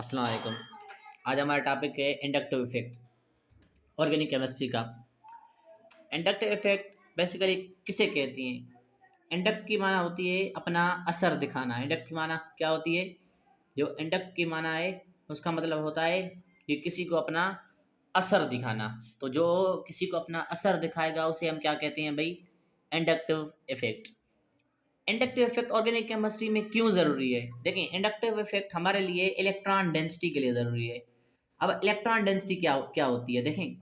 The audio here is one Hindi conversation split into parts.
अस्सलाम वालेकुम। आज हमारा टॉपिक है इंडक्टिव इफेक्ट ऑर्गेनिक केमिस्ट्री का। इंडक्टिव इफेक्ट बेसिकली किसे कहती हैं? इंडक्ट की माना होती है अपना असर दिखाना। इंडक्ट की माना क्या होती है? जो इंडक्ट की माना है उसका मतलब होता है कि किसी को अपना असर दिखाना। तो जो किसी को अपना असर दिखाएगा उसे हम क्या कहते हैं भाई? Inductive effect. Inductive effect organic chemistry में क्यों ज़रूरी है? देखिए, इंडक्टिव इफेक्ट हमारे लिए इलेक्ट्रॉन डेंसिटी के लिए ज़रूरी है। अब इलेक्ट्रॉन डेंसिटी क्या क्या होती है? देखें,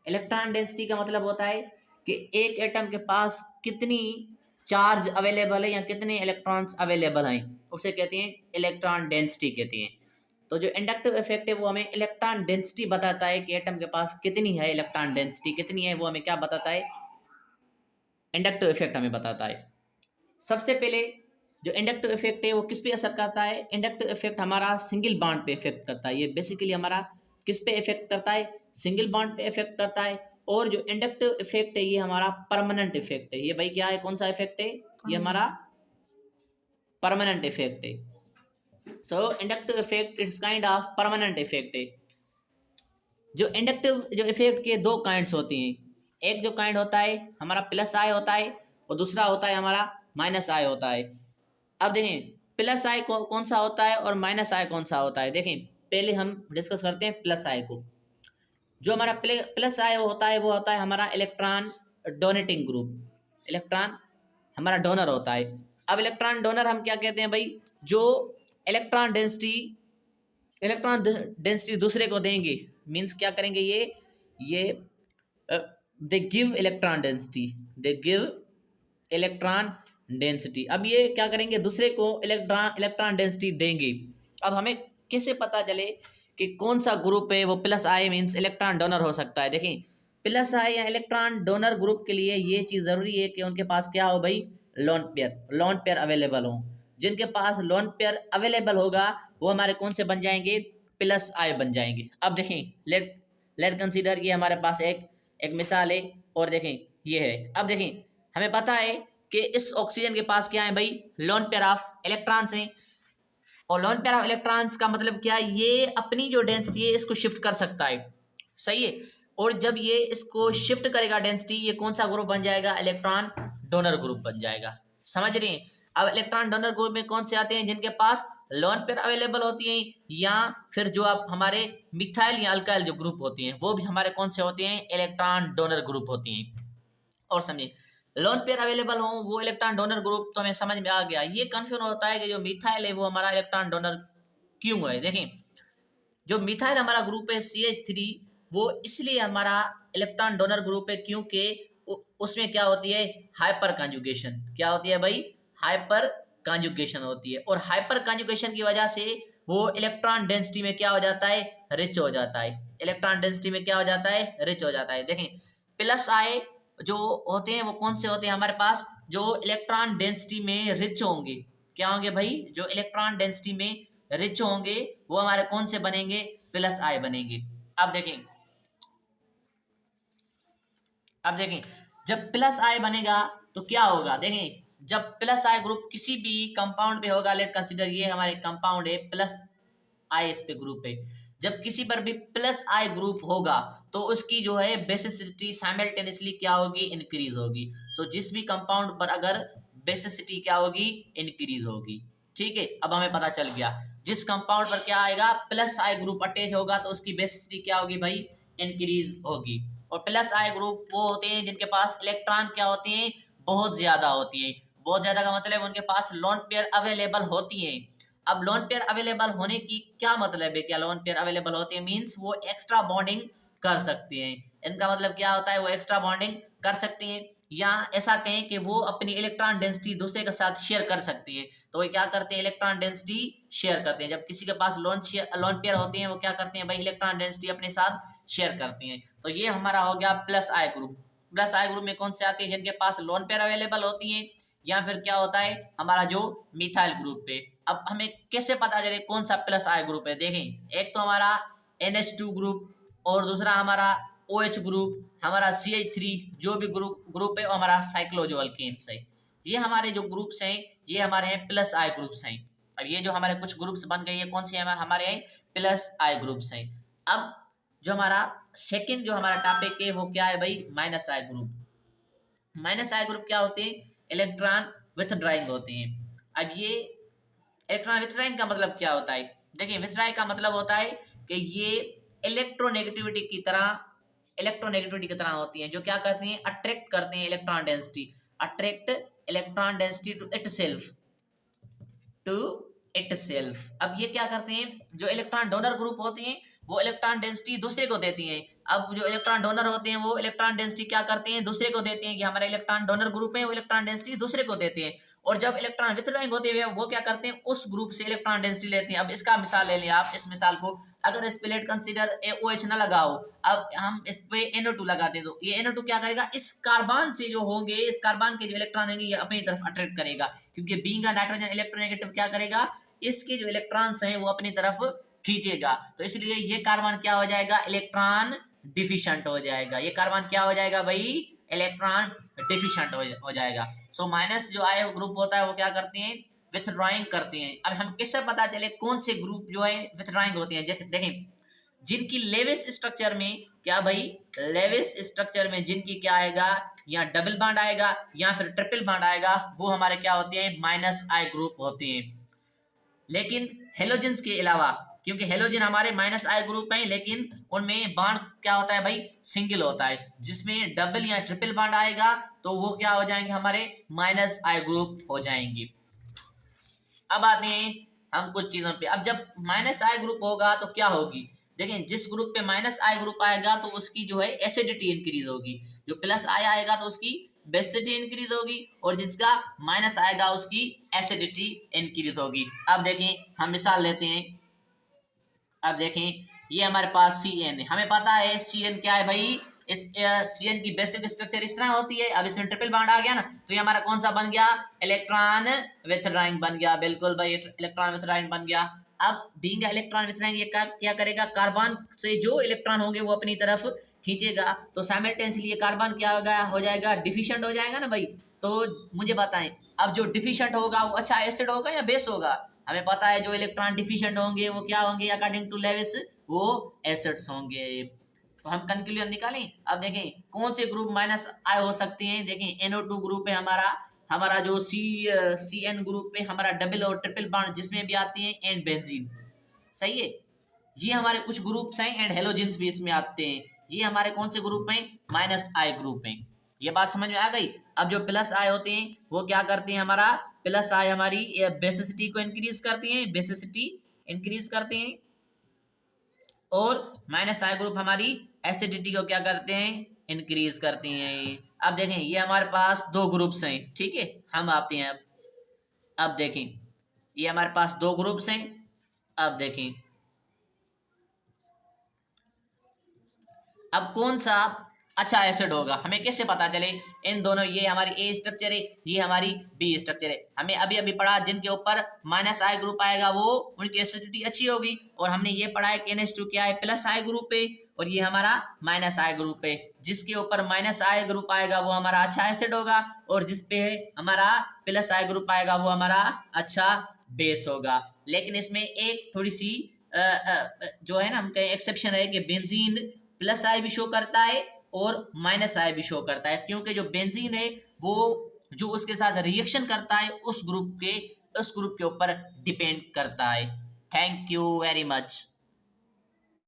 इलेक्ट्रॉन डेंसिटी का मतलब होता है कि एक एटम के पास कितनी चार्ज अवेलेबल है या कितने इलेक्ट्रॉन्स अवेलेबल हैं, उसे कहते हैं इलेक्ट्रॉन डेंसिटी कहते हैं। तो जो इंडक्टिव इफेक्ट है वो हमें इलेक्ट्रॉन डेंसिटी बताता है कि एटम के पास कितनी है, इलेक्ट्रॉन डेंसिटी कितनी है, वो हमें क्या बताता है? इंडक्टिव इफेक्ट हमें बताता है। सबसे पहले जो इंडक्टिव इफेक्ट है वो किस पे असर करता है? इंडक्टिव इफेक्ट हमारा सिंगल बॉन्ड पे इफेक्ट करता है। ये बेसिकली हमारा किस पे इफेक्ट करता है? सिंगल बॉन्ड पे इफेक्ट करता है। और जो इंडक्टिव इफेक्ट है ये हमारा परमानेंट इफेक्ट है। ये भाई क्या है, कौन सा इफेक्ट है? ये हमारा परमानेंट इफेक्ट है। So inductive effect it's kind of permanent effect है। जो इंडक्टिव जो इफेक्ट के दो काइंड्स होती हैं। एक जो काइंड होता है हमारा प्लस आई होता है और दूसरा होता है हमारा माइनस आई होता है। अब देखें, प्लस आई कौन सा होता है और माइनस आई कौन सा होता है। देखें, पहले हम डिस्कस करते हैं प्लस आई को। जो हमारा प्लस आई होता है वो होता है हमारा इलेक्ट्रॉन डोनेटिंग ग्रुप। इलेक्ट्रॉन हमारा डोनर होता है। अब इलेक्ट्रॉन डोनर हम क्या कहते हैं भाई? जो इलेक्ट्रॉन डेंसिटी दूसरे को देंगे, मीन्स क्या करेंगे? ये they give electron density, they give electron density. अब ये क्या करेंगे? दूसरे को इलेक्ट्रॉन डेंसिटी देंगे। अब हमें कैसे पता चले कि कौन सा ग्रुप है वो plus I means electron donor हो सकता है? देखें, प्लस आई या इलेक्ट्रॉन डोनर ग्रुप के लिए ये चीज़ ज़रूरी है कि उनके पास क्या हो भाई? लोन पेयर अवेलेबल हो। जिनके पास लोन पेयर अवेलेबल होगा वो हमारे कौन से बन जाएंगे? प्लस आई बन जाएंगे। अब देखें, लेट कंसीडर ये हमारे पास एक मिसाल है और देखें ये है। अब देखें, हमें पता है कि इस ऑक्सीजन के पास क्या है भाई? लोन पेयर ऑफ इलेक्ट्रॉन्स हैं। और लोन पेयर ऑफ इलेक्ट्रॉन्स का मतलब क्या है? ये अपनी जो डेंसिटी है इसको शिफ्ट कर सकता है, सही है। और जब ये इसको शिफ्ट करेगा डेंसिटी, ये कौन सा ग्रुप बन जाएगा? इलेक्ट्रॉन डोनर ग्रुप बन जाएगा। समझ रहे हैं? अब इलेक्ट्रॉन डोनर ग्रुप में कौन से आते हैं? जिनके पास लोन पेयर अवेलेबल होती हैं, या फिर जो आप हमारे मिथाइल या अल्काइल जो ग्रुप होती हैं वो भी हमारे कौन से होते हैं? इलेक्ट्रॉन डोनर ग्रुप होती हैं। और समझिए, लोन पेयर अवेलेबल हो वो इलेक्ट्रॉन डोनर ग्रुप, तो हमें समझ में आ गया। ये कंफ्यूजन होता है कि जो मिथाइल है वो हमारा इलेक्ट्रॉन डोनर क्यों है। देखें, जो मिथाइल हमारा ग्रुप है CH3, वो इसलिए हमारा इलेक्ट्रॉन डोनर ग्रुप है क्योंकि उसमें क्या होती है? Hyper conjugation. क्या होती है भाई? हाइपर कॉन्जुगेशन होती है। और हाइपर कॉन्जुगेशन की वजह से वो इलेक्ट्रॉन डेंसिटी में क्या हो जाता है? रिच हो जाता है। इलेक्ट्रॉन डेंसिटी में क्या हो जाता है? रिच हो जाता है। देखें, प्लस आई जो होते हैं वो कौन से होते हैं हमारे पास? जो इलेक्ट्रॉन डेंसिटी में रिच होंगे। क्या होंगे भाई? जो इलेक्ट्रॉन डेंसिटी में रिच होंगे वो हमारे कौन से बनेंगे? प्लस आई बनेंगे। अब देखें, जब प्लस आई बनेगा तो क्या होगा? देखें, जब प्लस आई ग्रुप किसी भी कंपाउंड पे होगा, लेट कंसीडर ये हमारे कंपाउंड है प्लस आई, इस पे ग्रुप है। जब किसी पर भी प्लस आई ग्रुप होगा तो उसकी जो है बेसिसिटी साइमल्टेनियसली क्या होगी? इंक्रीज होगी। सो जिस भी कंपाउंड पर अगर बेसिसिटी क्या होगी? इंक्रीज होगी। ठीक है, अब हमें पता चल गया जिस कंपाउंड पर क्या आएगा? प्लस आई ग्रुप अटैच होगा तो उसकी बेसिसिटी क्या होगी भाई? इंक्रीज होगी। और प्लस आई ग्रुप वो होते हैं जिनके पास इलेक्ट्रॉन क्या होते हैं? बहुत ज्यादा होती है। बहुत ज्यादा का मतलब उनके पास लोन पेयर अवेलेबल होती है। अब लोन पेयर अवेलेबल होने की क्या मतलब है? क्या लोन पेयर अवेलेबल होते हैं मीन्स वो एक्स्ट्रा बॉन्डिंग कर सकते हैं। इनका मतलब क्या होता है? वो एक्स्ट्रा बॉन्डिंग कर सकते हैं, या ऐसा कहें कि वो अपनी इलेक्ट्रॉन डेंसिटी दूसरे के साथ शेयर कर सकती है। तो वो क्या करते हैं? इलेक्ट्रॉन डेंसिटी शेयर करते हैं। जब किसी के पास लोन पेयर होते हैं वो क्या करते हैं भाई? इलेक्ट्रॉन डेंसिटी अपने साथ शेयर करते हैं। तो ये हमारा हो गया प्लस आई ग्रुप। प्लस आई ग्रुप में कौन से आते हैं? जिनके पास लोन पेयर अवेलेबल होती है, या फिर क्या होता है हमारा जो मिथाइल ग्रुप पे। अब हमें कैसे पता चले कौन सा प्लस आई ग्रुप है? देखें, एक तो हमारा NH2 ग्रुप और दूसरा हमारा OH ग्रुप, हमारा CH3 जो भी ग्रुप है वो हमारा साइक्लोजो अल्केन्स है। ये हमारे जो ग्रुप्स हैं ये हमारे हैं प्लस आई ग्रुप्स हैं। अब ये जो हमारे कुछ ग्रुप्स बन गए, ये कौन से हैं हमारे प्लस आई ग्रुप्स हैं। अब जो हमारा सेकंड जो हमारा टॉपिक है वो क्या है भाई, माइनस आई ग्रुप। माइनस आई ग्रुप क्या होते हैं, इलेक्ट्रॉन विथड्राइंग होते हैं। अब ये इलेक्ट्रॉन विथड्राइंग का मतलब क्या होता है, देखिए विथड्राइंग का मतलब होता है कि ये इलेक्ट्रोनेगेटिविटी की तरह होती हैं, जो क्या करती हैं, अट्रैक्ट करते हैं electron density, attract electron density to itself. अब ये क्या करते हैं, जो इलेक्ट्रॉन डोनर ग्रुप होते हैं वो इलेक्ट्रॉन डेंसिटी दूसरे को देती हैं। अब जो इलेक्ट्रॉन डोनर होते हैं वो इलेक्ट्रॉन डेंसिटी क्या करते हैं, दूसरे को देते हैं, कि हमारे इलेक्ट्रॉन डोनर ग्रुप है वो इलेक्ट्रॉन डेंसिटी दूसरे को देते हैं। और जब इलेक्ट्रॉन विथड्राइंग होते हैं वो क्या करते हैं, उस ग्रुप से इलेक्ट्रॉन डेंसिटी लेते हैं। अब इसका मिसाल ले लें आप, इस मिसाल को, अगर इस पे लेट कंसीडर OH ना लगाओ, अब हम इस पे NO2 लगाते तो ये NO2 क्या करेगा, इस कार्बन से जो होंगे, इस कार्बन के जो इलेक्ट्रॉन होंगे ये अपनी तरफ अट्रैक्ट करेगा, क्योंकि बीइंग अ नाइट्रोजन इलेक्ट्रोनेगेटिव क्या करेगा, इसके जो इलेक्ट्रॉन्स हैं वो अपनी तरफ खींचेगा। तो इसलिए ये कार्बन क्या हो जाएगा, इलेक्ट्रॉन डिफिशिएंट हो जाएगा। ये कार्बन क्या हो जाएगा भाई, इलेक्ट्रॉन डिफिशिएंट हो जाएगा। सो माइनस जो आए ग्रुप होता है वो क्या करते हैं, विथड्राइंग करते हैं। अब हम किससे पता चले कौन से ग्रुप जो है विथड्राइंग होते हैं, देखें जिनकी लेविस स्ट्रक्चर में क्या भाई, लेविस स्ट्रक्चर में जिनकी क्या आएगा, या डबल बॉन्ड आएगा या फिर ट्रिपल बॉन्ड आएगा, वो हमारे क्या होते हैं, माइनस आई ग्रुप होते हैं। लेकिन हेलोजेंस के अलावा, क्योंकि हेलोजन हमारे माइनस आई ग्रुप हैं, लेकिन उनमें बॉन्ड क्या होता है भाई, सिंगल होता है। जिसमें डबल या ट्रिपल बॉन्ड आएगा तो वो क्या हो जाएंगे, हमारे माइनस आई ग्रुप हो जाएंगे। अब आते हैं हम कुछ चीजों पे। अब जब माइनस आई ग्रुप होगा तो क्या होगी, देखें जिस ग्रुप पे माइनस आई ग्रुप आएगा तो उसकी जो है एसिडिटी इंक्रीज होगी, जो प्लस आई आएगा तो उसकी बेसिडिटी इंक्रीज होगी, और जिसका माइनस आएगा उसकी एसिडिटी इंक्रीज होगी। अब देखें हम मिसाल लेते हैं, अब देखें ये हमारे पास CN है, हमें पता है CN क्या है भाई, इस CN की बेसिक स्ट्रक्चर इस तरह होती है। अब इसमें ट्रिपल बॉन्ड आ गया ना, तो ये हमारा कौन सा बन गया, इलेक्ट्रॉन विथड्राइंग बन गया। बिल्कुल भाई, इलेक्ट्रॉन विथड्राइंग बन गया। अब बीइंग इलेक्ट्रॉन विथड्राइंग ये क्या करेगा, कार्बन से जो इलेक्ट्रॉन होंगे वो अपनी तरफ खींचेगा, तो साइमल्टेनियसली ये कार्बन क्या हो जाएगा, डिफिशिएंट हो जाएगा ना भाई। तो मुझे बताएं, अब जो डिफिशिएंट होगा वो अच्छा एसिड होगा या बेस होगा, हमें पता है जो इलेक्ट्रॉन डिफिशिएंट होंगे वो क्या होंगे, अकॉर्डिंग टू लेविस वो एसिड्स होंगे। तो हम कंक्लूजन निकालें। अब देखें कौन से ग्रुप माइनस आई हो सकते हैं, देखें NO2 ग्रुप है हमारा जो CN ग्रुप पे हमारा डबल और ट्रिपल बॉन्ड जिसमें भी आते हैं, एंड बेंजीन, सही है। ये हमारे कुछ ग्रुप्स हैं, एंड हेलोजेंस भी इसमें आते हैं। ये हमारे कौन से ग्रुप हैं, माइनस आई ग्रुप हैं। ये बात समझ में आ गई। अब जो प्लस आई होते हैं वो क्या करते हैं, हमारा प्लस आई हमारी बेसिसिटी को इंक्रीज करते हैं, बेसिसिटी इंक्रीज करते हैं, और माइनस आई ग्रुप हमारी एसिडिटी को क्या करते हैं, इंक्रीज करते हैं। अब देखें ये हमारे पास दो ग्रुप्स हैं, ठीक है, हम आते हैं अब देखें ये हमारे पास दो ग्रुप्स हैं। अब देखें अब कौन सा अच्छा एसिड होगा, हमें कैसे पता चले, इन दोनों, ये हमारी A स्ट्रक्चर है, ये हमारी B स्ट्रक्चर है। हमें अभी अभी पढ़ा जिनके ऊपर माइनस आई ग्रुप आएगा वो उनकी एसिडिटी अच्छी होगी, और हमने ये पढ़ा है कि NH2 क्या है, प्लस आई ग्रुप है, और ये हमारा माइनस आई ग्रुप है। जिसके ऊपर माइनस आई ग्रुप आएगा वो हमारा अच्छा एसिड होगा, और जिसपे हमारा प्लस आई ग्रुप आएगा वो हमारा अच्छा बेस होगा। लेकिन इसमें एक थोड़ी सी जो है ना, हम कहें एक्सेप्शन है कि बेंजीन प्लस आई भी शो करता है और माइनस आई भी शो करता है, क्योंकि जो बेंजीन है वो जो उसके साथ रिएक्शन करता है उस ग्रुप के ऊपर डिपेंड करता है। Thank you very much.